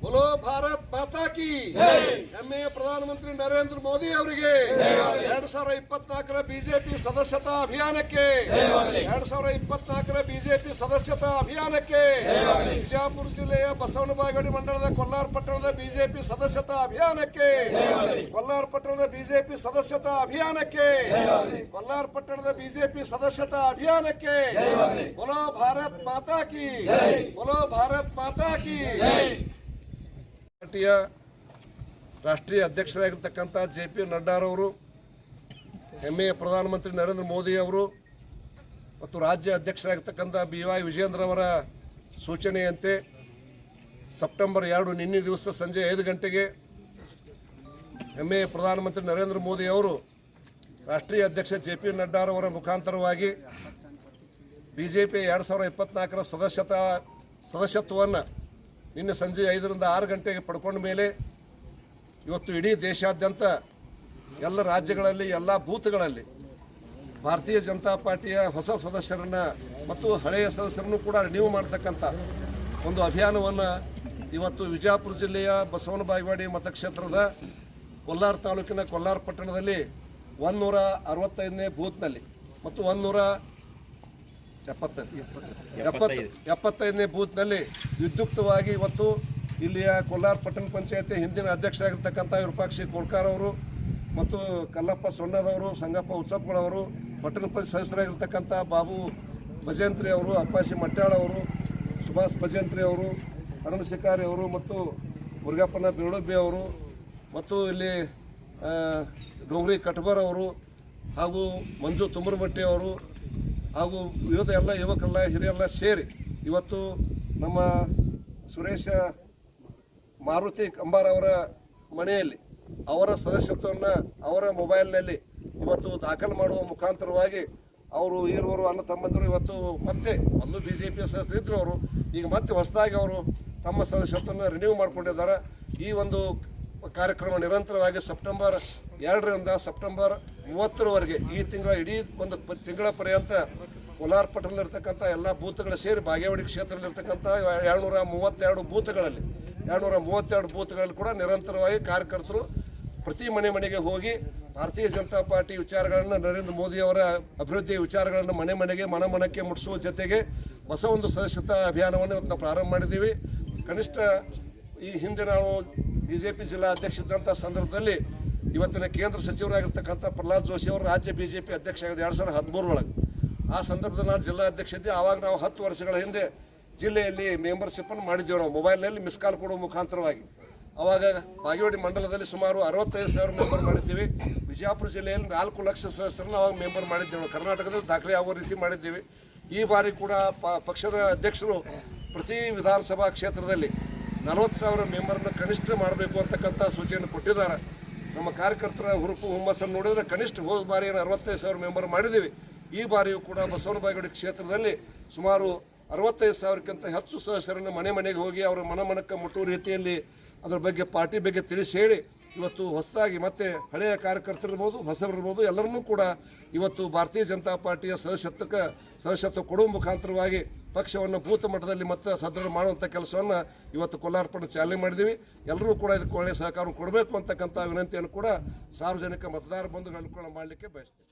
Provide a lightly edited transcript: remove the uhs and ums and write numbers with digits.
बोलो भारत माता की ಹೆಮ್ಮೆಯ ಪ್ರಧಾನಮಂತ್ರಿ ನರೇಂದ್ರ ಮೋದಿ ಅವರಿಗೆ 2024 ಬಿಜೆಪಿ ಸದಸ್ಯತಾ ಅಭಿಯಾನಕ್ಕೆ 2024 ಬಿಜೆಪಿ ಸದಸ್ಯತಾ ಅಭಿಯಾನಕ್ಕೆ ಬಿಜಾಪುರ ಜಿಲ್ಲೆಯ ಬಸವನ ಬಾಗೇವಾಡಿ ಮಂಡಲದ ಕೊಲ್ಲಾರ ಪಟ್ಟಣದ ಬಿಜೆಪಿ ಸದಸ್ಯತಾ ಅಭಿಯಾನಕ್ಕೆ ಕೊಲ್ಲಾರ ಪಟ್ಟಣದ ಬಿಜೆಪಿ ಸದಸ್ಯತಾ ಅಭಿಯಾನಕ್ಕೆ ಕೊಲ್ಲಾರ ಪಟ್ಟಣದ ಬಿಜೆಪಿ ಸದಸ್ಯತಾ ಅಭಿಯಾನಕ್ಕೆ बोलो भारत माता की बोलो भारत माता की ಪಾರ್ಟಿಯ ರಾಷ್ಟ್ರೀಯ ಅಧ್ಯಕ್ಷರಾಗಿರ್ತಕ್ಕಂಥ JP ನಡ್ಡಾರವರು, ಹೆಮ್ಮೆಯ ಪ್ರಧಾನಮಂತ್ರಿ ನರೇಂದ್ರ ಮೋದಿ ಅವರು ಮತ್ತು ರಾಜ್ಯ ಅಧ್ಯಕ್ಷರಾಗಿರ್ತಕ್ಕಂಥ BY ವಿಜೇಂದ್ರ ಅವರ ಸೂಚನೆಯಂತೆ ಸೆಪ್ಟೆಂಬರ್ 2 ನಿನ್ನೆ ದಿವಸ ಸಂಜೆ 5 ಗಂಟೆಗೆ ಹೆಮ್ಮೆಯ ಪ್ರಧಾನಮಂತ್ರಿ ನರೇಂದ್ರ ಮೋದಿ ಅವರು ರಾಷ್ಟ್ರೀಯ ಅಧ್ಯಕ್ಷ JP ನಡ್ಡಾರವರ ಮುಖಾಂತರವಾಗಿ ಬಿಜೆಪಿ 2024 ಸದಸ್ಯತ್ವವನ್ನು ನಿನ್ನೆ ಸಂಜೆ 5ರಿಂದ 6 ಗಂಟೆಗೆ ಪಡ್ಕೊಂಡ ಮೇಲೆ ಇವತ್ತು ಇಡೀ ದೇಶಾದ್ಯಂತ ಎಲ್ಲ ರಾಜ್ಯಗಳಲ್ಲಿ ಎಲ್ಲ ಬೂತ್ಗಳಲ್ಲಿ ಭಾರತೀಯ ಜನತಾ ಪಾರ್ಟಿಯ ಹೊಸ ಸದಸ್ಯರನ್ನು ಮತ್ತು ಹಳೆಯ ಸದಸ್ಯರನ್ನು ಕೂಡ ರಿನ್ಯೂ ಮಾಡ್ತಕ್ಕಂಥ ಒಂದು ಅಭಿಯಾನವನ್ನು ಇವತ್ತು ವಿಜಯಪುರ ಜಿಲ್ಲೆಯ ಬಸವನ ಬಾಗೇವಾಡಿ ಮತಕ್ಷೇತ್ರದ ಕೊಲ್ಲಾರ ತಾಲೂಕಿನ ಕೊಲ್ಲಾರ ಪಟ್ಟಣದಲ್ಲಿ 165ನೇ ಬೂತ್ನಲ್ಲಿ ಮತ್ತು 175ನೇ ಬೂತ್ನಲ್ಲಿ ವಿದ್ಯುಕ್ತವಾಗಿ ಇವತ್ತು ಇಲ್ಲಿಯ ಕೊಲ್ಲಾರ ಪಟ್ಟಣ ಪಂಚಾಯತಿ ಹಿಂದಿನ ಅಧ್ಯಕ್ಷರಾಗಿರ್ತಕ್ಕಂಥ ವಿರೂಪಾಕ್ಷಿ ಕೋಳ್ಕಾರ್ ಅವರು ಮತ್ತು ಕಲ್ಲಪ್ಪ ಸೊನ್ನದವರು, ಸಂಗಪ್ಪ ಉತ್ಸಪ್ಗಳವರು, ಪಟ್ಟಣ ಪಂಚಾಯತ್ ಸದಸ್ಯರಾಗಿರ್ತಕ್ಕಂಥ ಬಾಬು ಭಜಂತ್ರಿ ಅವರು, ಅಪ್ಪಾಶಿ ಮಟ್ಯಾಳ್ ಅವರು, ಸುಭಾಷ್ ಭಜಂತ್ರಿ ಅವರು, ಅರುಣ್ ಶಿಕಾರಿ ಅವರು ಮತ್ತು ಮುರುಗಪ್ಪನ ಬಿರುಡುಬ್ಬಿ ಅವರು ಮತ್ತು ಇಲ್ಲಿ ಡೋಂಗ್ರಿ ಕಟ್ಬರ್ ಅವರು ಹಾಗೂ ಮಂಜು ತುಮರಮಟ್ಟಿ ಅವರು ಹಾಗೂ ವಿವಿಧ ಎಲ್ಲ ಯುವಕರೆಲ್ಲ ಹಿರಿಯರೆಲ್ಲ ಸೇರಿ ಇವತ್ತು ನಮ್ಮ ಸುರೇಶ ಮಾರುತಿ ಕಂಬಾರ್ ಅವರ ಮನೆಯಲ್ಲಿ ಅವರ ಸದಸ್ಯತ್ವವನ್ನು ಅವರ ಮೊಬೈಲ್ನಲ್ಲಿ ಇವತ್ತು ದಾಖಲು ಮಾಡುವ ಮುಖಾಂತರವಾಗಿ ಅವರು ಈರುವರು ಅಣ್ಣ ತಮ್ಮಂದರು ಇವತ್ತು ಮತ್ತೆ ಒಂದು BJP ಸದಸ್ಯರಿದ್ದರು. ಅವರು ಈಗ ಮತ್ತೆ ಹೊಸದಾಗಿ ಅವರು ತಮ್ಮ ಸದಸ್ಯತ್ವವನ್ನು ರಿನ್ಯೂ ಮಾಡಿಕೊಂಡಿದ್ದಾರೆ. ಈ ಒಂದು ಕಾರ್ಯಕ್ರಮ ನಿರಂತರವಾಗಿ ಸೆಪ್ಟೆಂಬರ್ 2ರಿಂದ ಸೆಪ್ಟೆಂಬರ್ 30ರವರೆಗೆ ಈ ತಿಂಗಳ ಇಡೀ ಒಂದು ತಿಂಗಳ ಪರ್ಯಂತ ಕೋಲಾರ ಪಟ್ಟಣದಲ್ಲಿರ್ತಕ್ಕಂಥ ಎಲ್ಲ ಬೂತ್ಗಳು ಸೇರಿ ಬಾಗೇವಾಡಿ ಕ್ಷೇತ್ರದಲ್ಲಿರ್ತಕ್ಕಂಥ 232 ಬೂತ್ಗಳಲ್ಲಿ 232 ಬೂತ್ಗಳಲ್ಲಿ ಕೂಡ ನಿರಂತರವಾಗಿ ಕಾರ್ಯಕರ್ತರು ಪ್ರತಿ ಮನೆಗೆ ಹೋಗಿ ಭಾರತೀಯ ಜನತಾ ಪಾರ್ಟಿ ವಿಚಾರಗಳನ್ನು, ನರೇಂದ್ರ ಮೋದಿ ಅವರ ಅಭಿವೃದ್ಧಿ ವಿಚಾರಗಳನ್ನು ಮನೆಗೆ ಮನಕ್ಕೆ ಮುಟ್ಟಿಸುವ ಜೊತೆಗೆ ಹೊಸ ಒಂದು ಸದಸ್ಯತಾ ಅಭಿಯಾನವನ್ನು ಇವತ್ತು ನಾವು ಪ್ರಾರಂಭ ಮಾಡಿದ್ದೀವಿ. ಕನಿಷ್ಠ ಈ ಹಿಂದೆ ನಾವು BJP ಜಿಲ್ಲಾ ಅಧ್ಯಕ್ಷ ಇದ್ದಂಥ ಸಂದರ್ಭದಲ್ಲಿ ಇವತ್ತಿನ ಕೇಂದ್ರ ಸಚಿವರಾಗಿರ್ತಕ್ಕಂಥ ಪ್ರಹ್ಲಾದ್ ಜೋಶಿ ಅವರು ರಾಜ್ಯ BJP ಅಧ್ಯಕ್ಷ ಆಗಿದ್ದು 2013 ಒಳಗೆ. ಆ ಸಂದರ್ಭದಲ್ಲಿ ನಾನು ಜಿಲ್ಲಾ ಅಧ್ಯಕ್ಷ ಇದ್ದೆ. ಆವಾಗ ನಾವು 10 ವರ್ಷಗಳ ಹಿಂದೆ ಜಿಲ್ಲೆಯಲ್ಲಿ ಮೆಂಬರ್ಶಿಪ್ಪನ್ನು ಮಾಡಿದ್ದೇವೆ. ನಾವು ಮೊಬೈಲ್ನಲ್ಲಿ ಮಿಸ್ ಕಾಲ್ ಕೊಡುವ ಮುಖಾಂತರವಾಗಿ ಆವಾಗ ಬಾಗೇವಾಡಿ ಮಂಡಲದಲ್ಲಿ ಸುಮಾರು 65,000 ಮೆಂಬರ್ ಮಾಡಿದ್ದೀವಿ. ವಿಜಯಪುರ ಜಿಲ್ಲೆಯಲ್ಲಿ 4 ಲಕ್ಷ ಸದಸ್ಯರನ್ನು ಅವಾಗ ಮೆಂಬರ್ ಮಾಡಿದ್ದೇವೆ. ಕರ್ನಾಟಕದಲ್ಲಿ ದಾಖಲೆ ಆಗುವ ರೀತಿ ಮಾಡಿದ್ದೀವಿ. ಈ ಬಾರಿ ಕೂಡ ಪಕ್ಷದ ಅಧ್ಯಕ್ಷರು ಪ್ರತಿ ವಿಧಾನಸಭಾ ಕ್ಷೇತ್ರದಲ್ಲಿ 40,000 ಮೆಂಬರ್ನ ಕನಿಷ್ಠ ಮಾಡಬೇಕು ಅಂತಕ್ಕಂಥ ಸೂಚನೆ ಕೊಟ್ಟಿದ್ದಾರೆ. ನಮ್ಮ ಕಾರ್ಯಕರ್ತರ ಹುರುಪು ಹುಮ್ಮಸ್ಸನ್ನು ನೋಡಿದರೆ ಕನಿಷ್ಠ ಹೋದ ಬಾರಿ 65,000 ಮೆಂಬರ್ ಮಾಡಿದ್ದೀವಿ. ಈ ಬಾರಿಯೂ ಕೂಡ ಬಸವನ ಬಾಗೇವಾಡಿ ಕ್ಷೇತ್ರದಲ್ಲಿ ಸುಮಾರು 65,000ಕ್ಕಿಂತ ಹೆಚ್ಚು ಸದಸ್ಯರನ್ನು ಮನೆಗೆ ಹೋಗಿ ಅವರ ಮನಕ್ಕೆ ಮುಟ್ಟುವ ರೀತಿಯಲ್ಲಿ ಅದರ ಬಗ್ಗೆ ಪಾರ್ಟಿ ಬಗ್ಗೆ ತಿಳಿಸಿ ಹೇಳಿ ಇವತ್ತು ಹೊಸದಾಗಿ ಮತ್ತೆ ಹಳೆಯ ಕಾರ್ಯಕರ್ತರಿರ್ಬೋದು, ಹೊಸಬರಿರ್ಬೋದು, ಎಲ್ಲರನ್ನೂ ಕೂಡ ಇವತ್ತು ಭಾರತೀಯ ಜನತಾ ಪಾರ್ಟಿಯ ಸದಸ್ಯತ್ವ ಕೊಡುವ ಮುಖಾಂತರವಾಗಿ ಪಕ್ಷವನ್ನು ಬೂತ್ ಮಟ್ಟದಲ್ಲಿ ಮತ್ತೆ ಸದೃಢ ಮಾಡುವಂಥ ಕೆಲಸವನ್ನು ಇವತ್ತು ಕೋಲಾರ ಪಟ್ಟಣ ಚಾಲನೆ ಮಾಡಿದ್ದೀವಿ. ಎಲ್ಲರೂ ಕೂಡ ಇದಕ್ಕೆ ಒಳ್ಳೆಯ ಸಹಕಾರ ಕೊಡಬೇಕು ಅಂತಕ್ಕಂಥ ವಿನಂತಿಯನ್ನು ಕೂಡ ಸಾರ್ವಜನಿಕ ಮತದಾರ ಬಂಧುಗಳು ಕೂಡ ಮಾಡಲಿಕ್ಕೆ ಬಯಸ್ತೇವೆ.